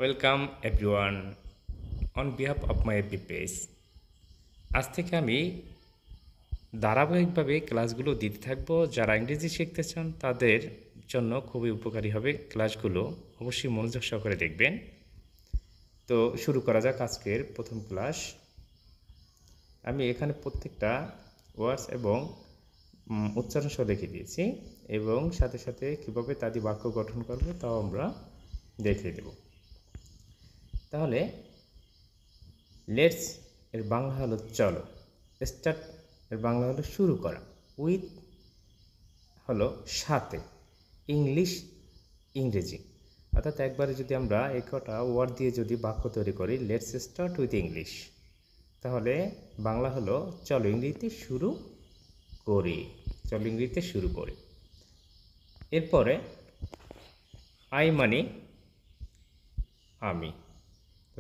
Welcome everyone on behalf of my FB page. আজ থেকে আমি ধারাবাহিকভাবে ক্লাসগুলো দিতে থাকবো। যারা ইংরেজি শিখতে চান তাদের জন্য খুবই উপকারী হবে ক্লাসগুলো, অবশ্যই মনোযোগ সহকারে দেখবেন। তো শুরু করা যাক আজকের প্রথম ক্লাস। আমি এখানে প্রত্যেকটা ওয়ার্ডস এবং উচ্চারণ সহ লিখে দিয়েছি এবং সাথে সাথে কীভাবে তাদের বাক্য গঠন করবে তাও আমরা দেখিয়ে দেব। তাহলে লেটস এর বাংলা হলো চলো, স্টার্ট এর বাংলা হলো শুরু করা, উইথ হলো সাথে, ইংলিশ ইংরেজি। অর্থাৎ একবারে যদি আমরা এই কটা ওয়ার্ড দিয়ে যদি বাক্য তৈরি করি, লেটস স্টার্ট উইথ ইংলিশ, তাহলে বাংলা হলো চলো ইংরেজিতে শুরু করি, চলো ইংরেজিতে শুরু করি। এরপরে আই মানে আমি,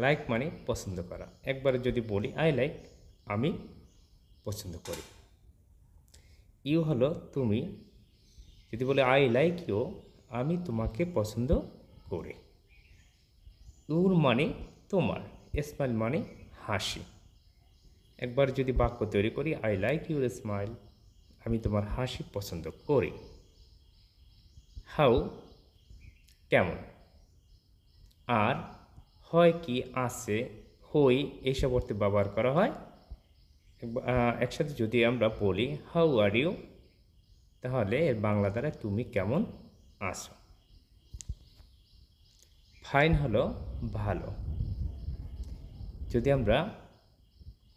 লাইক মানে পছন্দ করা। একবারে যদি বলি আই লাইক, আমি পছন্দ করি। ইউ হলো তুমি, যদি বলে আই লাইক ইউ, আমি তোমাকে পছন্দ করি। ইউর মানে তোমার, স্মাইল মানে হাসি। একবার যদি বাক্য তৈরি করি আই লাইক ইউর স্মাইল, আমি তোমার হাসি পছন্দ করি। হাউ কেমন। আর হয় কি, আছে, হই, এইসব অর্থে ব্যবহার করা হয়। একসাথে যদি আমরা বলি হাউ আর ইউ, তাহলে এর বাংলা দ্বারা তুমি কেমন আছো। ফাইন হলো ভালো। যদি আমরা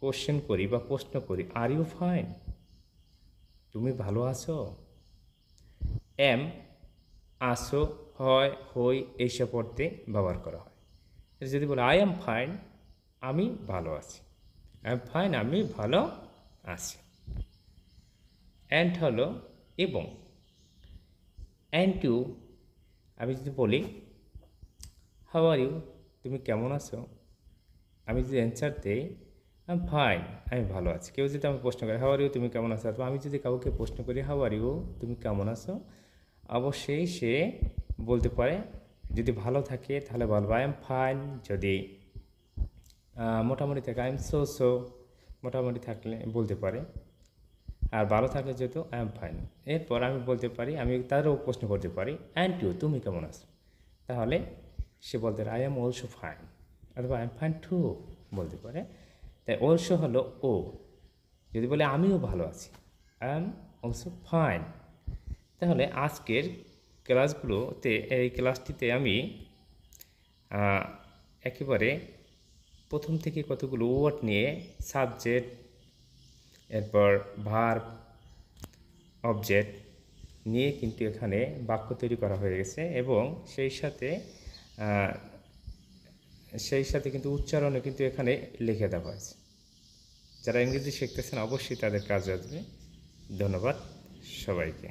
কোশ্চেন করি বা প্রশ্ন করি আর ইউ ফাইন, তুমি ভালো আছো। এম আসো, হয়, হই, এইসব অর্থে ব্যবহার করা হয়। যদি বলে আই এম ফাইন, আমি ভালো আছি। আই এম ফাইন, আমি ভালো আছি। অ্যান্ড হলো এবং। অ্যান্ড ইউ, আমি যদি বলি হাউ আর ইউ, তুমি কেমন আছো, আমি যদি অ্যান্সার দিই আই এম ফাইন, আমি ভালো আছি। কেউ যদি আমি প্রশ্ন করে হাউ আর ইউ, তুমি কেমন আছো, অথবা আমি যদি কাউকে প্রশ্ন করি হাউ আর ইউ, তুমি কেমন আছো, অবশ্যই সে বলতে পারে, যদি ভালো থাকে তাহলে বলবো আই এম ফাইন, যদি মোটামুটি থাকে আই এম সো সো, মোটামুটি থাকলে বলতে পারে, আর ভালো থাকলে যেহেতু আই এম ফাইন। এরপর আমি বলতে পারি, আমি তারও প্রশ্ন করতে পারি অ্যান্ড ইউ, তুমি কেমন আছো, তাহলে সে বলতে পারে আই এম অলসো ফাইন, অথবা আই এম ফাইন টু বলতে পারে। তাই অলসো হলো ও। যদি বলে আমিও ভালো আছি, আই এম অলসো ফাইন। তাহলে আজকের ক্লাসগুলোতে, এই ক্লাসটিতে আমি একেবারে প্রথম থেকে কতগুলো ওয়ার্ড নিয়ে, সাবজেক্ট, এরপর ভার্ব, অবজেক্ট নিয়ে কিন্তু এখানে বাক্য তৈরি করা হয়ে গেছে এবং সেই সাথে কিন্তু উচ্চারণও কিন্তু এখানে লিখে দেওয়া হয়েছে। যারা ইংরেজি শিখতেছেন অবশ্যই তাদের কাজ আসবে। ধন্যবাদ সবাইকে।